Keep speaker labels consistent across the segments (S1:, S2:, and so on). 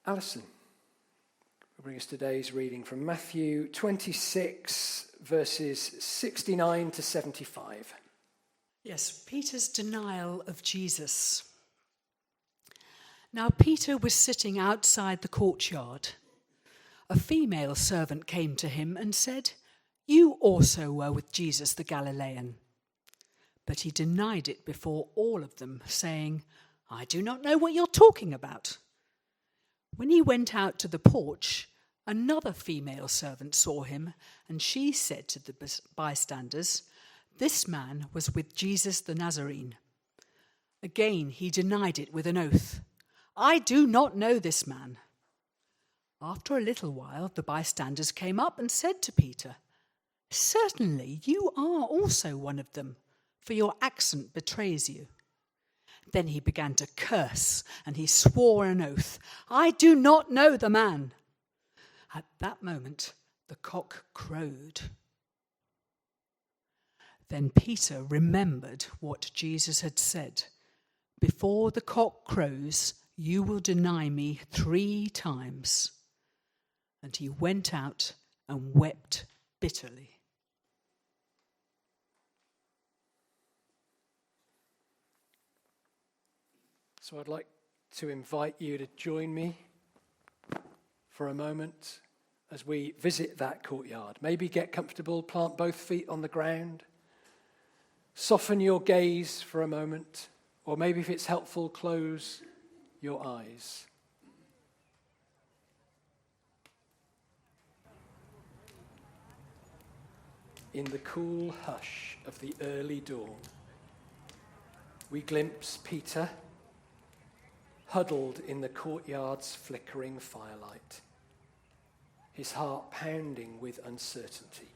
S1: Alison will bring us today's reading from Matthew 26, verses 69 to 75.
S2: Yes, Peter's denial of Jesus. Now Peter was sitting outside the courtyard. A female servant came to him and said, "You also were with Jesus the Galilean." But he denied it before all of them, saying, "I do not know what you're talking about." When he went out to the porch, another female servant saw him, and she said to the bystanders, "This man was with Jesus the Nazarene." Again he denied it with an oath, "I do not know this man." After a little while, the bystanders came up and said to Peter, "Certainly you are also one of them, for your accent betrays you." Then he began to curse, and he swore an oath, "I do not know the man." At that moment, the cock crowed. Then Peter remembered what Jesus had said, "Before the cock crows, you will deny me 3 times." And he went out and wept bitterly.
S1: So I'd like to invite you to join me for a moment as we visit that courtyard. Maybe get comfortable, plant both feet on the ground, soften your gaze for a moment, or maybe if it's helpful, close your eyes. In the cool hush of the early dawn, we glimpse Peter huddled in the courtyard's flickering firelight, his heart pounding with uncertainty.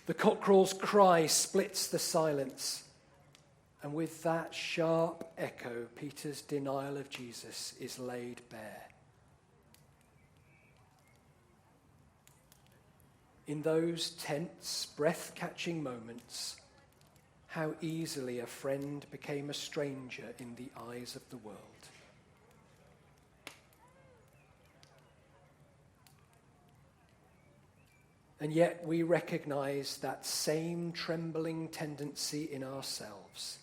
S1: The cockerel's cry splits the silence, and with that sharp echo, Peter's denial of Jesus is laid bare. In those tense, breath-catching moments, how easily a friend became a stranger in the eyes of the world. And yet we recognize that same trembling tendency in ourselves.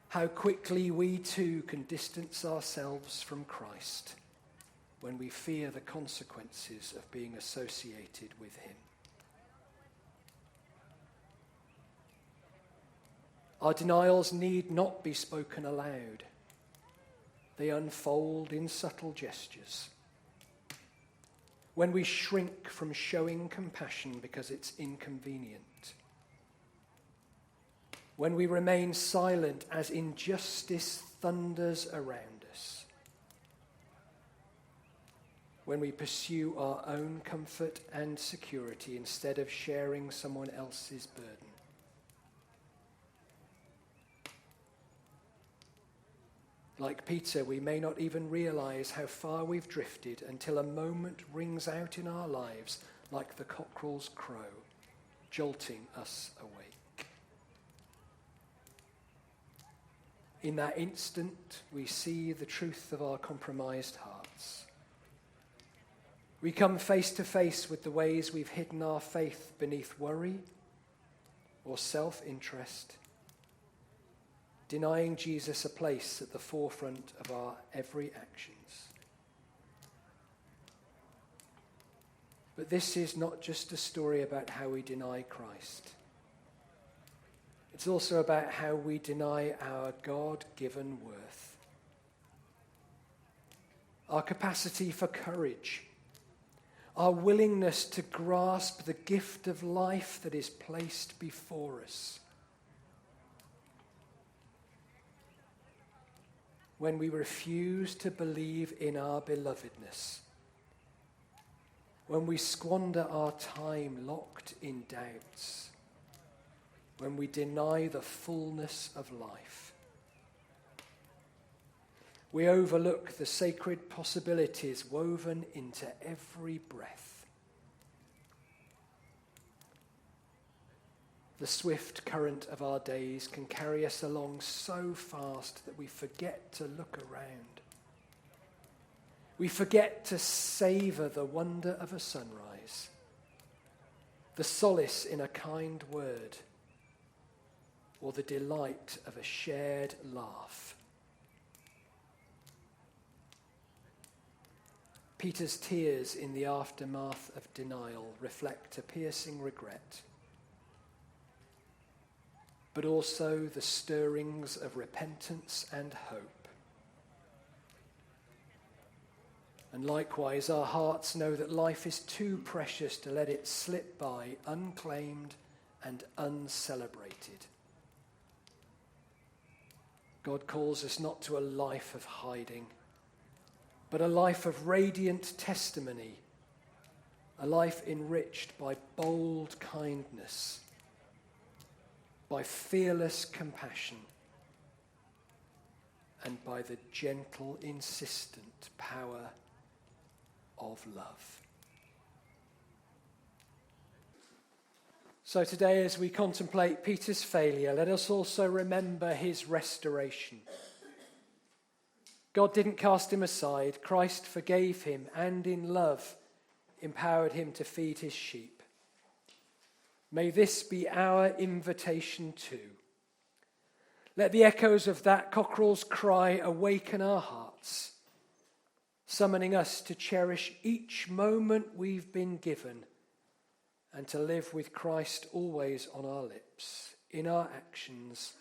S1: How quickly we too can distance ourselves from Christ when we fear the consequences of being associated with him. Our denials need not be spoken aloud. They unfold in subtle gestures. When we shrink from showing compassion because it's inconvenient. When we remain silent as injustice thunders around us. When we pursue our own comfort and security instead of sharing someone else's burden. Like Peter, we may not even realize how far we've drifted until a moment rings out in our lives like the cockerel's crow, jolting us awake. In that instant, we see the truth of our compromised hearts. We come face to face with the ways we've hidden our faith beneath worry or self-interest, denying Jesus a place at the forefront of our every actions. But this is not just a story about how we deny Christ. It's also about how we deny our God-given worth, our capacity for courage, our willingness to grasp the gift of life that is placed before us. When we refuse to believe in our belovedness, when we squander our time locked in doubts, when we deny the fullness of life, we overlook the sacred possibilities woven into every breath. the swift current of our days can carry us along so fast that we forget to look around. We forget to savour the wonder of a sunrise, the solace in a kind word, or the delight of a shared laugh. Peter's tears in the aftermath of denial reflect a piercing regret, but also the stirrings of repentance and hope. And likewise, our hearts know that life is too precious to let it slip by unclaimed and uncelebrated. God calls us not to a life of hiding, but a life of radiant testimony, a life enriched by bold kindness, by fearless compassion, and by the gentle, insistent power of love. So today, as we contemplate Peter's failure, let us also remember his restoration. God didn't cast him aside. Christ forgave him and in love empowered him to feed his sheep. May this be our invitation too. Let the echoes of that cockerel's cry awaken our hearts, summoning us to cherish each moment we've been given and to live with Christ always on our lips, in our actions,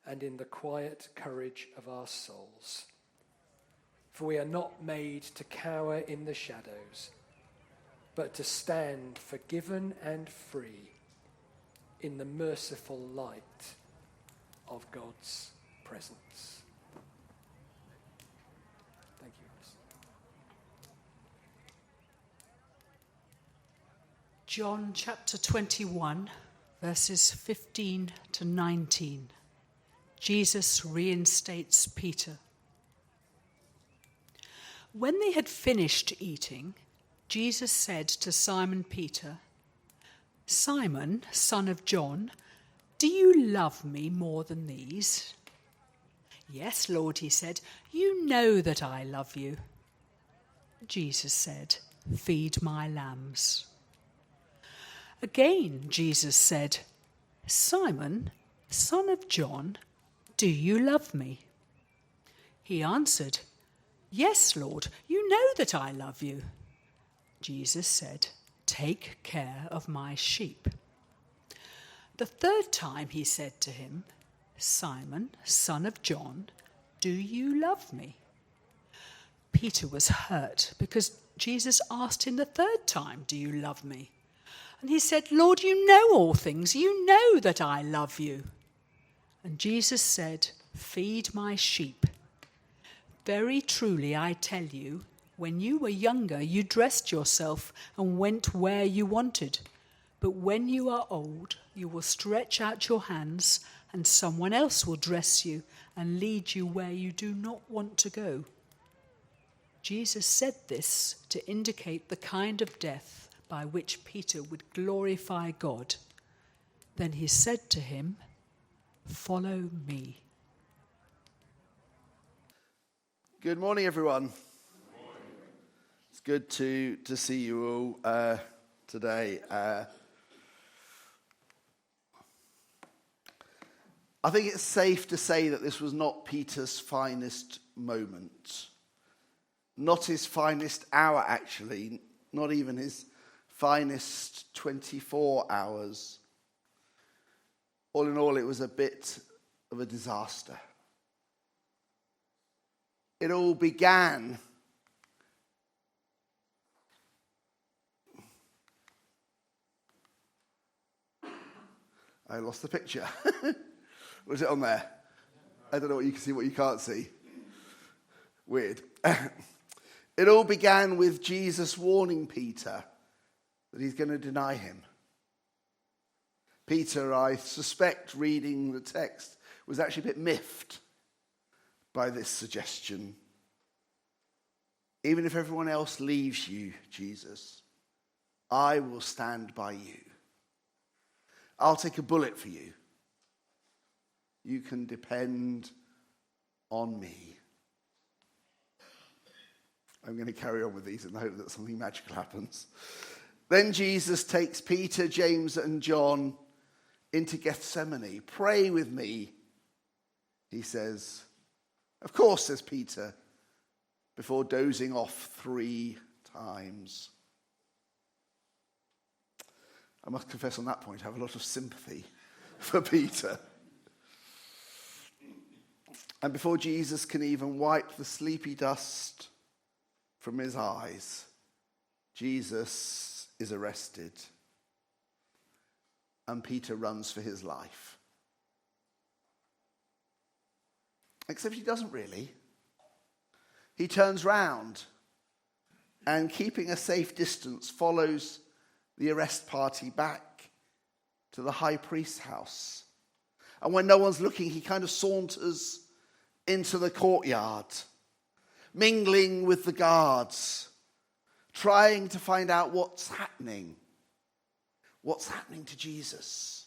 S1: and in the quiet courage of our souls. For we are not made to cower in the shadows, but to stand forgiven and free in the merciful light of God's presence. Thank you, Alice.
S2: John chapter 21, verses 15 to 19. Jesus reinstates Peter. When they had finished eating, Jesus said to Simon Peter, "Simon, son of John, do you love me more than these?" "Yes, Lord," he said, "you know that I love you." Jesus said, "Feed my lambs." Again, Jesus said, "Simon, son of John, do you love me?" He answered, "Yes, Lord, you know that I love you." Jesus said, "Take care of my sheep." The third time he said to him, "Simon, son of John, do you love me?" Peter was hurt because Jesus asked him the third time, "Do you love me?" And he said, "Lord, you know all things. You know that I love you." And Jesus said, "Feed my sheep. Very truly, I tell you, when you were younger, you dressed yourself and went where you wanted. But when you are old, you will stretch out your hands, and someone else will dress you and lead you where you do not want to go." Jesus said this to indicate the kind of death by which Peter would glorify God. Then he said to him, "Follow me."
S3: Good morning, everyone. Good morning. It's good to see you all today. I think it's safe to say that this was not Peter's finest moment. Not his finest hour, actually. Not even his finest 24 hours. All in all, it was a bit of a disaster. It all began I lost the picture. Was it on there? I don't know what you can see, what you can't see. Weird. It all began with Jesus warning Peter that he's going to deny him. Peter, I suspect, reading the text, was actually a bit miffed by this suggestion. Even if everyone else leaves you, Jesus, I will stand by you. I'll take a bullet for you. You can depend on me. I'm going to carry on with these in the hope that something magical happens. Then Jesus takes Peter, James, and John into Gethsemane. Pray with me, he says. Of course, says Peter, before dozing off 3 times. I must confess on that point, I have a lot of sympathy for Peter. And before Jesus can even wipe the sleepy dust from his eyes, Jesus is arrested. And Peter runs for his life. Except he doesn't really. He turns round and, keeping a safe distance, follows the arrest party back to the high priest's house. And when no one's looking, he kind of saunters into the courtyard, mingling with the guards, trying to find out what's happening to Jesus.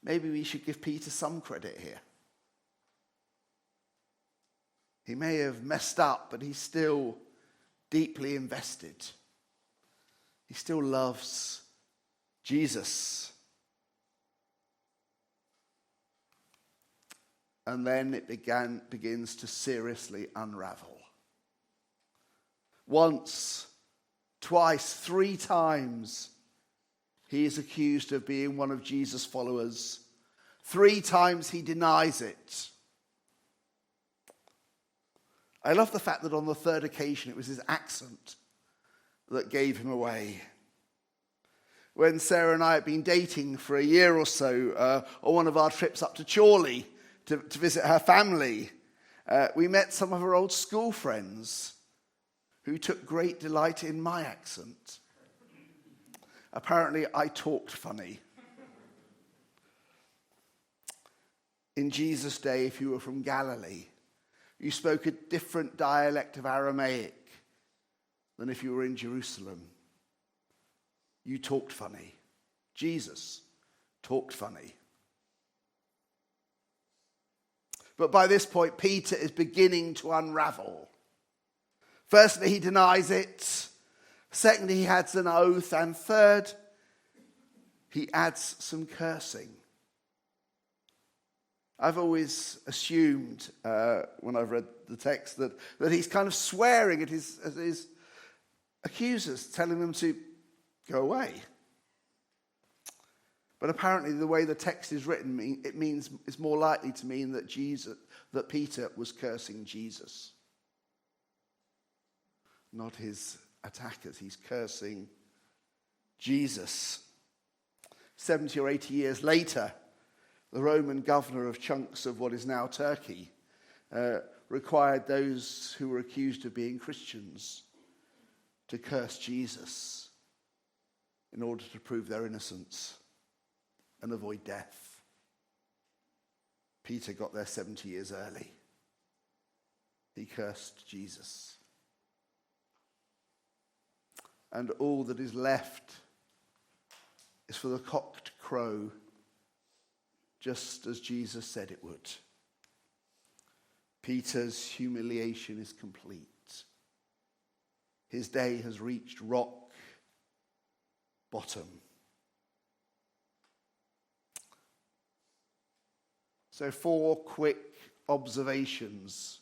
S3: Maybe we should give Peter some credit here. He may have messed up, but he's still deeply invested. He still loves Jesus. And then it begins to seriously unravel. Once, twice, 3 times, he is accused of being one of Jesus' followers. 3 times he denies it. I love the fact that on the 3rd occasion it was his accent that gave him away. When Sarah and I had been dating for a year or so, on one of our trips up to Chorley to visit her family, we met some of her old school friends who took great delight in my accent. Apparently, I talked funny. In Jesus' day, if you were from Galilee, you spoke a different dialect of Aramaic than if you were in Jerusalem. You talked funny. Jesus talked funny. But by this point, Peter is beginning to unravel. Firstly, he denies it. Secondly, he adds an oath. And third, he adds some cursing. I've always assumed, when I've read the text, that he's kind of swearing at his accusers, telling them to go away. But apparently the way the text is written, it's more likely to mean that Peter was cursing Jesus. Not his attackers. He's cursing Jesus. 70 or 80 years later, the Roman governor of chunks of what is now Turkey required those who were accused of being Christians to curse Jesus in order to prove their innocence and avoid death. Peter got there 70 years early. He cursed Jesus. And all that is left is for the cock to crow, just as Jesus said it would. Peter's humiliation is complete. His day has reached rock bottom. So 4 quick observations.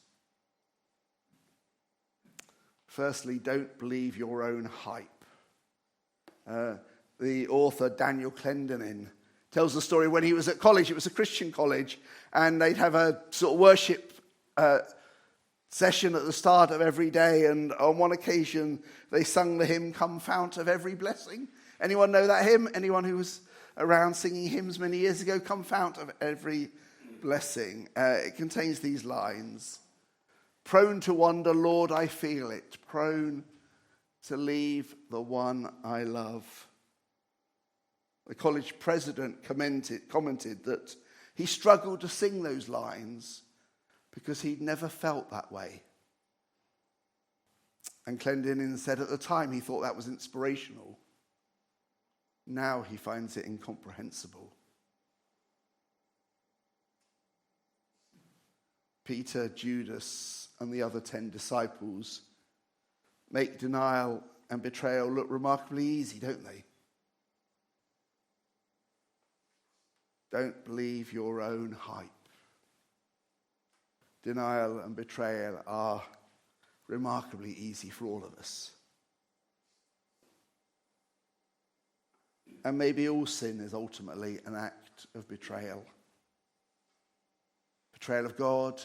S3: Firstly, don't believe your own hype. The author Daniel Clendenin tells the story when he was at college. It was a Christian college, and they'd have a sort of worship session at the start of every day, and on one occasion they sung the hymn, "Come Fount of Every Blessing." Anyone know that hymn? Anyone who was around singing hymns many years ago? "Come Fount of Every Blessing." It contains these lines: "Prone to wander, Lord, I feel it. Prone to leave the one I love." The college president commented that he struggled to sing those lines because he'd never felt that way. And Clendenin said at the time he thought that was inspirational. Now he finds it incomprehensible. Peter, Judas, and the other 10 disciples make denial and betrayal look remarkably easy, don't they? Don't believe your own hype. Denial and betrayal are remarkably easy for all of us. And maybe all sin is ultimately an act of betrayal. Betrayal of God,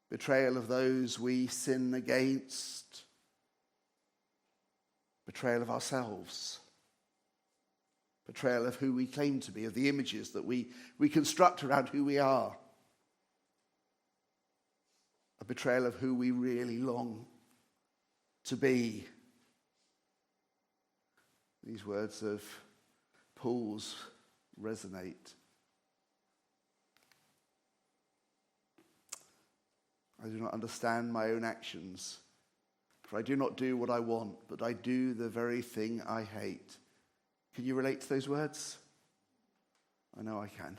S3: betrayal of those we sin against, betrayal of ourselves, betrayal of who we claim to be, of the images that we construct around who we are, a betrayal of who we really long to be. These words of Paul's resonate. I do not understand my own actions, for I do not do what I want, but I do the very thing I hate. Can you relate to those words? I know I can.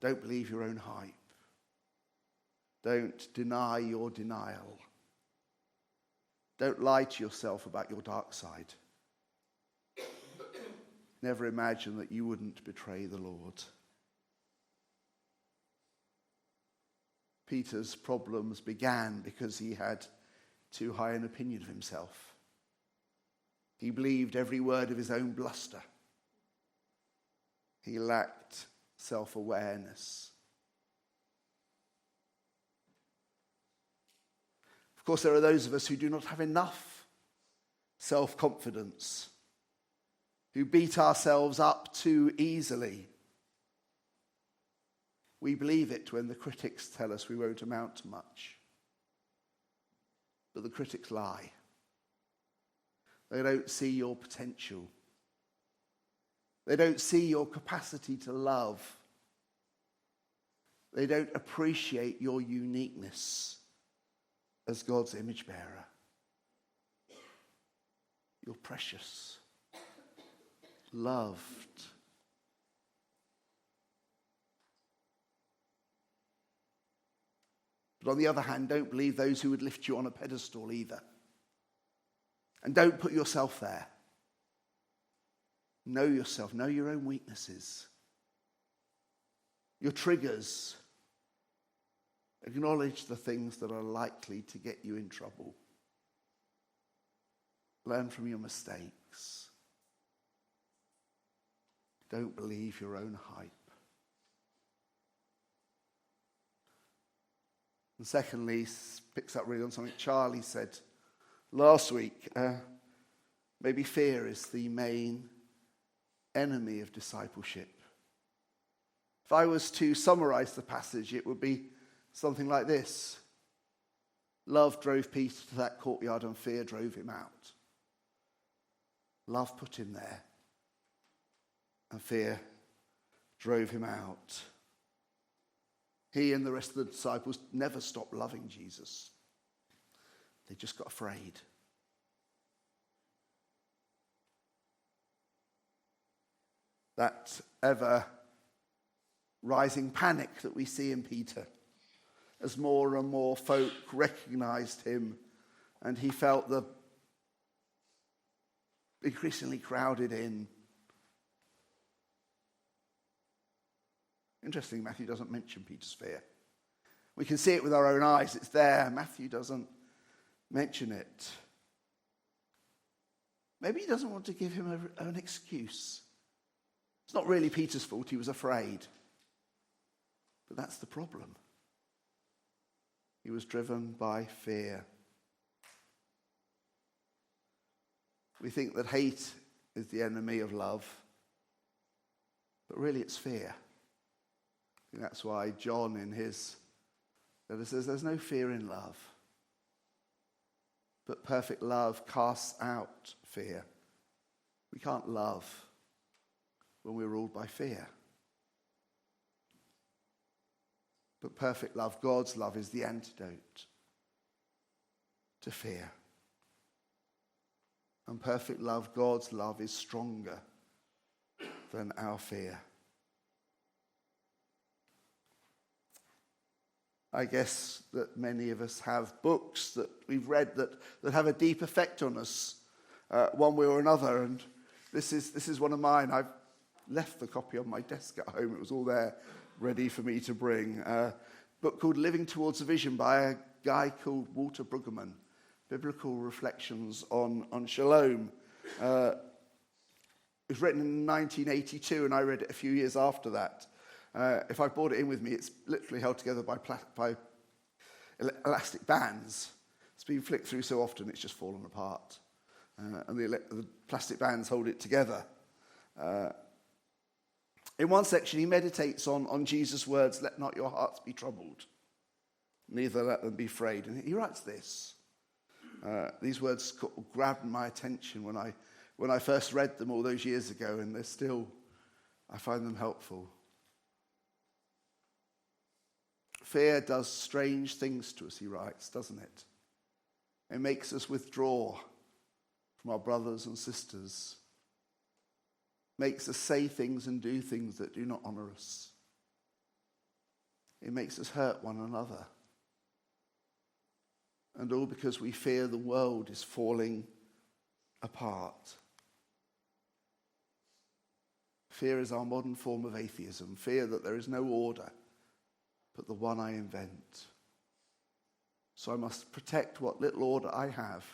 S3: Don't believe your own hype. Don't deny your denial. Don't lie to yourself about your dark side. Never imagine that you wouldn't betray the Lord. Peter's problems began because he had too high an opinion of himself. He believed every word of his own bluster. He lacked self-awareness. Of course, there are those of us who do not have enough self-confidence, who beat ourselves up too easily. We believe it when the critics tell us we won't amount to much. But the critics lie. They don't see your potential. They don't see your capacity to love. They don't appreciate your uniqueness as God's image bearer. You're precious, loved. But on the other hand, don't believe those who would lift you on a pedestal either. And don't put yourself there. Know yourself, know your own weaknesses, your triggers. Acknowledge the things that are likely to get you in trouble. Learn from your mistakes. Don't believe your own hype. And secondly, picks up really on something Charlie said last week. Maybe fear is the main enemy of discipleship. If I was to summarize the passage, it would be something like this. Love drove Peter to that courtyard and fear drove him out. Love put him there and fear drove him out. He and the rest of the disciples never stopped loving Jesus. They just got afraid. That ever rising panic that we see in Peter as more and more folk recognized him and he felt the increasingly crowded in. Interesting, Matthew doesn't mention Peter's fear. We can see it with our own eyes. It's there. Matthew doesn't mention it. Maybe he doesn't want to give him an excuse. It's not really Peter's fault. He was afraid. But that's the problem. He was driven by fear. We think that hate is the enemy of love. But really it's fear. I think that's why John in his letter says there's no fear in love. But perfect love casts out fear. We can't love when we're ruled by fear. But perfect love, God's love, is the antidote to fear. and perfect love, God's love, is stronger than our fear. I guess that many of us have books that we've read that have a deep effect on us, one way or another. And this is one of mine. I've left the copy on my desk at home. It was all there ready for me to bring. A book called Living Towards a Vision by a guy called Walter Brueggemann. Biblical Reflections on Shalom. It was written in 1982, and I read it a few years after that. If I brought it in with me, it's literally held together by elastic bands. It's been flicked through so often it's just fallen apart. And the plastic bands hold it together. In one section, he meditates on Jesus' words, "Let not your hearts be troubled, neither let them be afraid." And he writes this. These words grabbed my attention when I first read them all those years ago, and I find them helpful. Fear does strange things to us, he writes, doesn't it? It makes us withdraw from our brothers and sisters. Makes us say things and do things that do not honor us. It makes us hurt one another. And all because we fear the world is falling apart. Fear is our modern form of atheism. Fear that there is no order but the one I invent. So I must protect what little order I have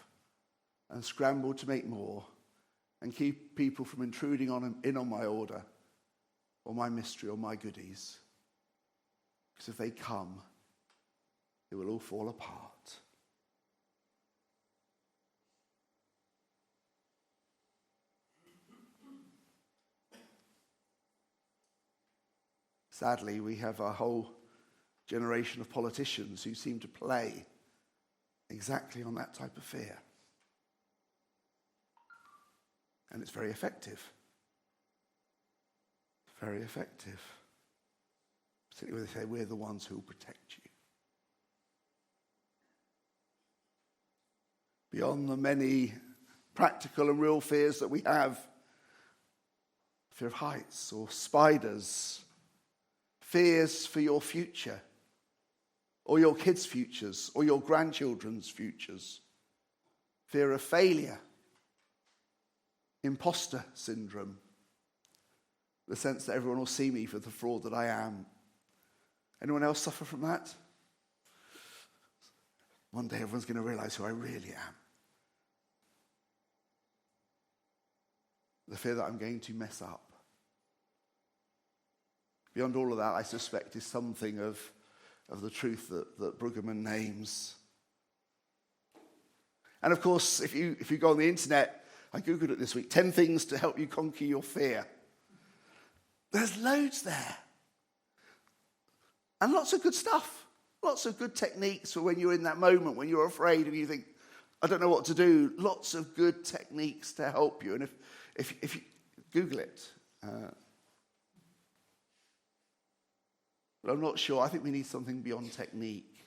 S3: and scramble to make more and keep people from intruding in on my order or my mystery or my goodies. Because if they come, it will all fall apart. Sadly, we have a whole generation of politicians who seem to play exactly on that type of fear. And it's very effective. Very effective. Particularly when they say, we're the ones who will protect you. Beyond the many practical and real fears that we have, fear of heights or spiders, fears for your future, or your kids' futures, or your grandchildren's futures, fear of failure, imposter syndrome, the sense that everyone will see me for the fraud that I am. Anyone else suffer from that? One day everyone's going to realize who I really am. The fear that I'm going to mess up. Beyond all of that, I suspect is something of the truth that Brueggemann names. And of course, if you go on the internet, I Googled it this week, 10 things to help you conquer your fear. There's loads there. And lots of good stuff. Lots of good techniques for when you're in that moment, when you're afraid and you think, I don't know what to do. Lots of good techniques to help you. And if you Google it. But I'm not sure. I think we need something beyond technique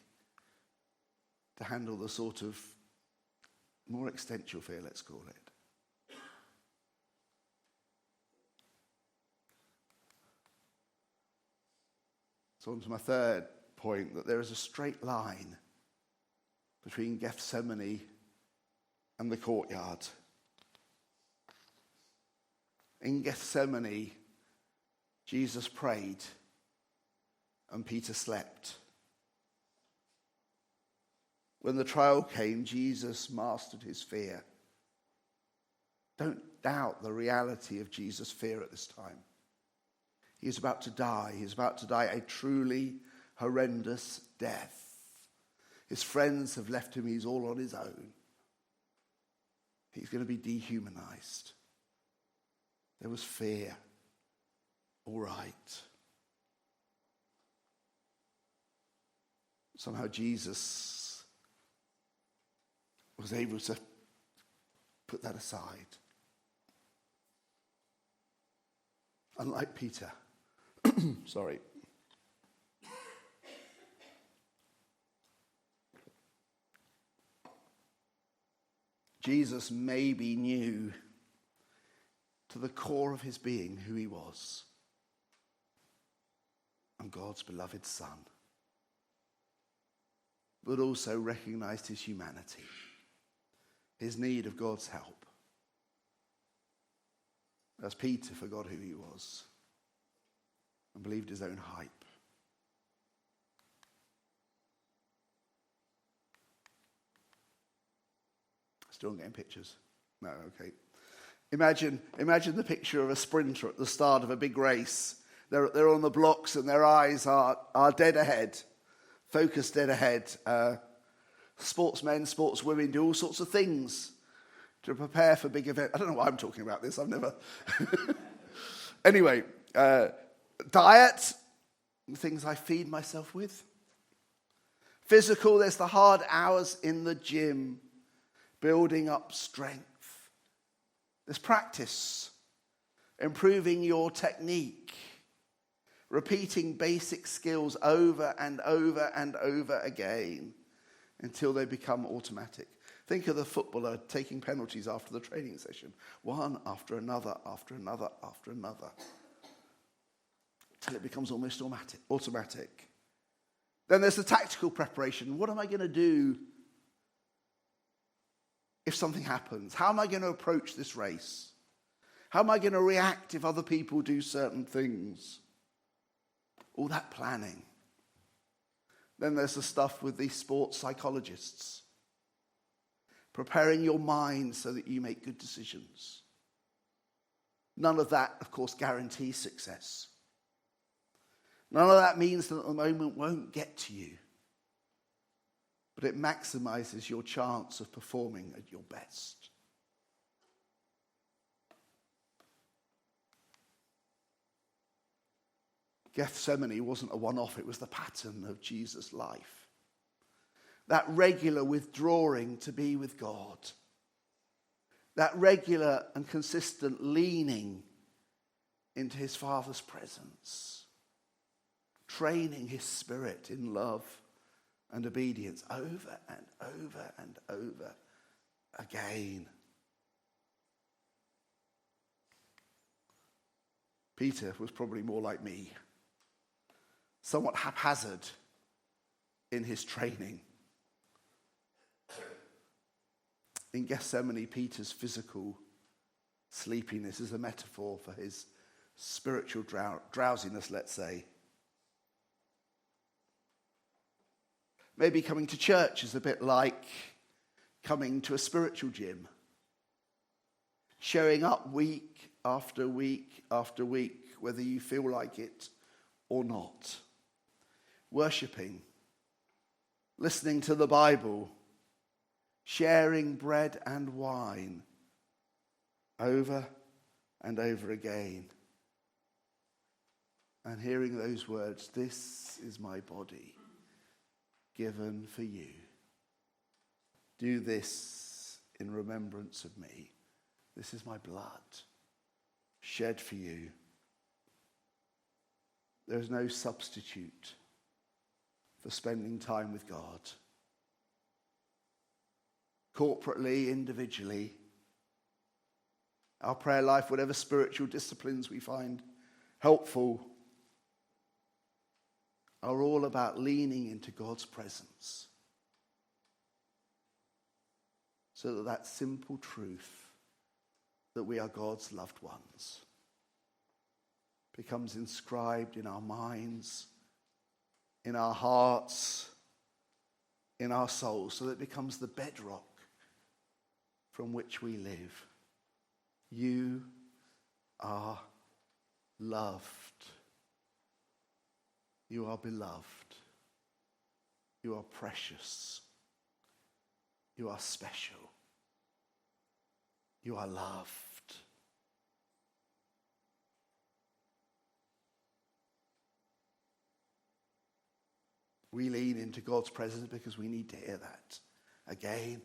S3: to handle the sort of more existential fear, let's call it. So on to my third point, that there is a straight line between Gethsemane and the courtyard. In Gethsemane, Jesus prayed and Peter slept. When the trial came, Jesus mastered his fear. Don't doubt the reality of Jesus' fear at this time. He is about to die. He is about to die a truly horrendous death. His friends have left him. He's all on his own. He's going to be dehumanized. There was fear. All right. Somehow Jesus was able to put that aside. Unlike Peter. Sorry. Jesus maybe knew to the core of his being who he was. And God's beloved Son. But also recognized his humanity, his need of God's help. As Peter forgot who he was and believed his own hype. Still getting pictures? No, okay. Imagine the picture of a sprinter at the start of a big race. They're on the blocks and their eyes are dead ahead, focused dead ahead. Sportsmen, sportswomen do all sorts of things to prepare for big events. I don't know why I'm talking about this. I've never... Anyway, diet, things I feed myself with. Physical, there's the hard hours in the gym, building up strength. There's practice, improving your technique, repeating basic skills over and over and over again until they become automatic. Think of the footballer taking penalties after the training session. One after another, after another, after another. Till it becomes almost automatic. Then there's the tactical preparation. What am I going to do if something happens? How am I going to approach this race? How am I going to react if other people do certain things? All that planning. Then there's the stuff with these sports psychologists. Preparing your mind so that you make good decisions. None of that, of course, guarantees success. None of that means that the moment won't get to you. But it maximizes your chance of performing at your best. Gethsemane wasn't a one-off, it was the pattern of Jesus' life. That regular withdrawing to be with God. That regular and consistent leaning into his Father's presence. Training his spirit in love and obedience over and over and over again. Peter was probably more like me. Somewhat haphazard in his training. In Gethsemane, Peter's physical sleepiness is a metaphor for his spiritual drowsiness, let's say. Maybe coming to church is a bit like coming to a spiritual gym. Showing up week after week after week, whether you feel like it or not. Worshipping. Listening to the Bible. Sharing bread and wine over and over again. And hearing those words, "This is my body given for you. Do this in remembrance of me. This is my blood shed for you." There is no substitute for spending time with God. Corporately, individually, our prayer life, whatever spiritual disciplines we find helpful, are all about leaning into God's presence. So that simple truth that we are God's loved ones becomes inscribed in our minds, in our hearts, in our souls, so that it becomes the bedrock from which we live. You are loved. You are beloved. You are precious. You are special. You are loved. We lean into God's presence because we need to hear that again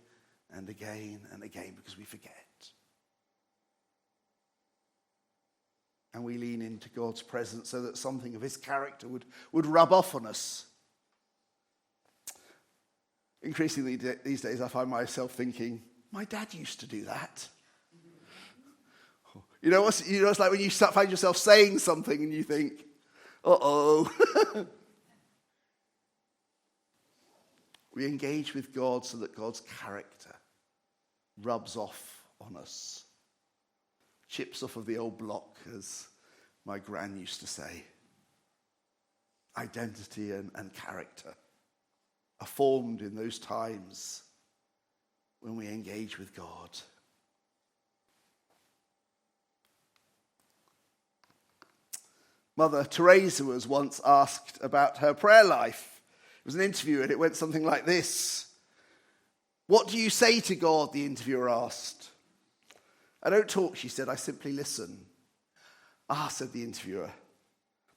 S3: and again and again, because we forget. And we lean into God's presence so that something of his character would rub off on us. Increasingly these days I find myself thinking, My dad used to do that. You know it's like when you find yourself saying something and you think, uh-oh. We engage with God so that God's character rubs off on us. Chips off of the old block, as my gran used to say. Identity and character are formed in those times when we engage with God. Mother Teresa was once asked about her prayer life. It was an interview and it went something like this. What do you say to God? The interviewer asked. I don't talk, she said, I simply listen. Ah, said the interviewer.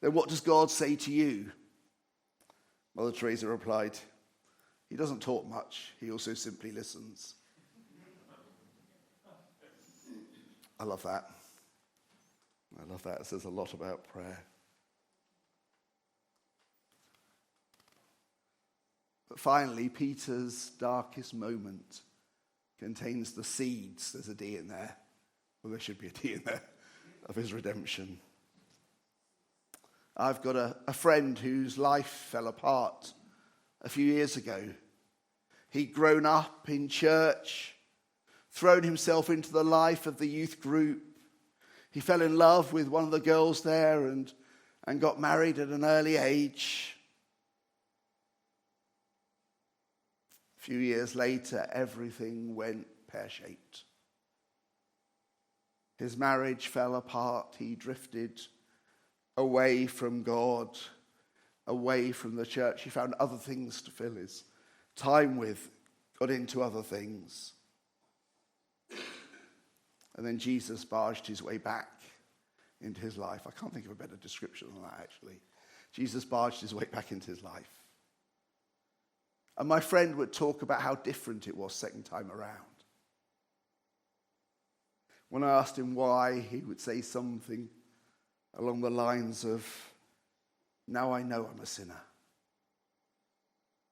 S3: Then what does God say to you? Mother Teresa replied, he doesn't talk much, he also simply listens. I love that. I love that. It says a lot about prayer. But finally, Peter's darkest moment contains the seeds, there's a D in there, well there should be a D in there, of his redemption. I've got a friend whose life fell apart a few years ago. He'd grown up in church, thrown himself into the life of the youth group. He fell in love with one of the girls there and got married at an early age. A few years later, everything went pear-shaped. His marriage fell apart. He drifted away from God, away from the church. He found other things to fill his time with, got into other things. And then Jesus barged his way back into his life. I can't think of a better description than that, actually. Jesus barged his way back into his life. And my friend would talk about how different it was second time around. When I asked him why, he would say something along the lines of, now I know I'm a sinner.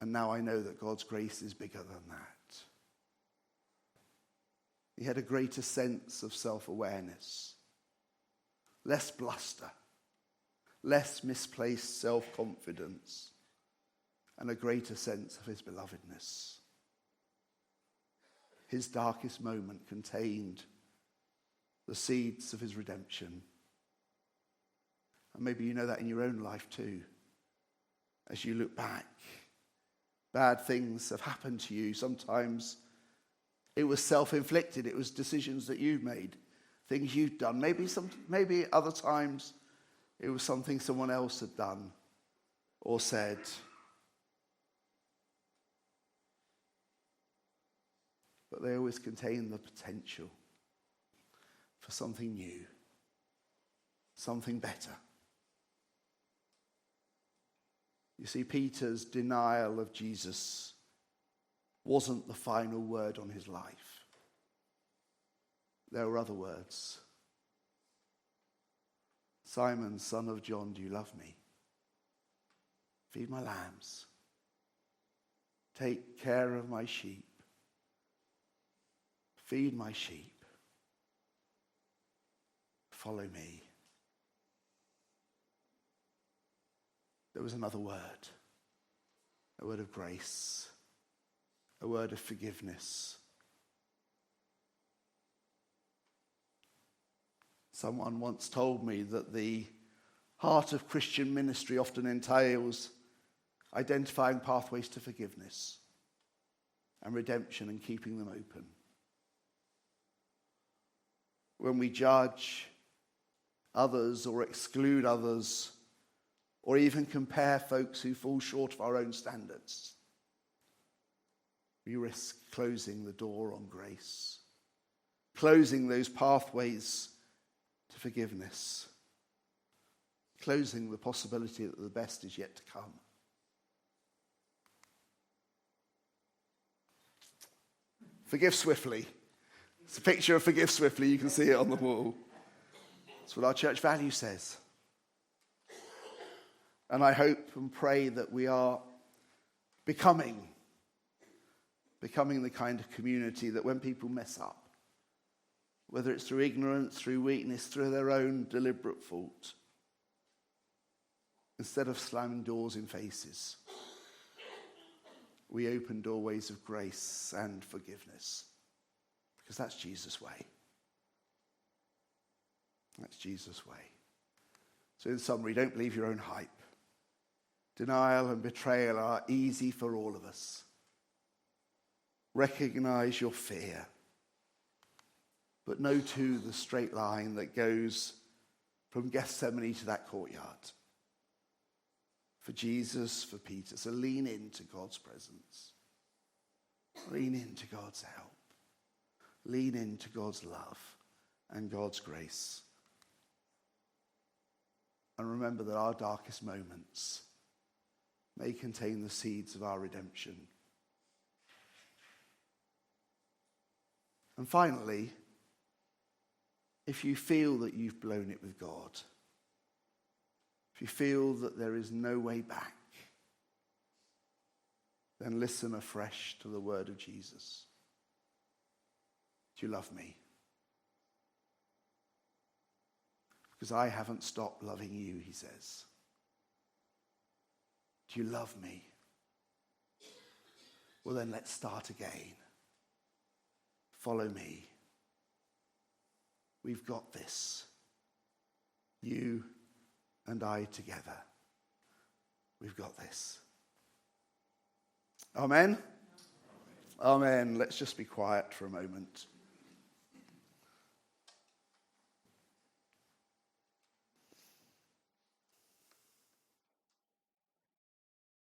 S3: And now I know that God's grace is bigger than that. He had a greater sense of self-awareness, less bluster, less misplaced self-confidence, and a greater sense of his belovedness. His darkest moment contained the seeds of his redemption. And maybe you know that in your own life too. As you look back, bad things have happened to you. Sometimes it was self-inflicted. It was decisions that you've made, things you've done. Maybe other times it was something someone else had done or said. But they always contain the potential for something new, something better. You see, Peter's denial of Jesus wasn't the final word on his life. There were other words. Simon, son of John, do you love me? Feed my lambs. Take care of my sheep. Feed my sheep. Follow me. There was another word, a word of grace, a word of forgiveness. Someone once told me that the heart of Christian ministry often entails identifying pathways to forgiveness and redemption and keeping them open. When we judge others or exclude others, or even compare folks who fall short of our own standards, we risk closing the door on grace, closing those pathways to forgiveness, closing the possibility that the best is yet to come. Forgive swiftly. It's a picture of forgive swiftly. You can see it on the wall. That's what our church value says. And I hope and pray that we are becoming becoming the kind of community that when people mess up, whether it's through ignorance, through weakness, through their own deliberate fault, instead of slamming doors in faces, we open doorways of grace and forgiveness. Because that's Jesus' way. That's Jesus' way. So in summary, don't believe your own hype. Denial and betrayal are easy for all of us. Recognize your fear. But know too the straight line that goes from Gethsemane to that courtyard. For Jesus, for Peter. So lean into God's presence. Lean into God's help. Lean into God's love and God's grace. And remember that our darkest moments may contain the seeds of our redemption. And finally, if you feel that you've blown it with God, if you feel that there is no way back, then listen afresh to the word of Jesus. Do you love me? Because I haven't stopped loving you, he says. Do you love me? Well, then let's start again. Follow me. We've got this. You and I together. We've got this. Amen? Amen. Let's just be quiet for a moment.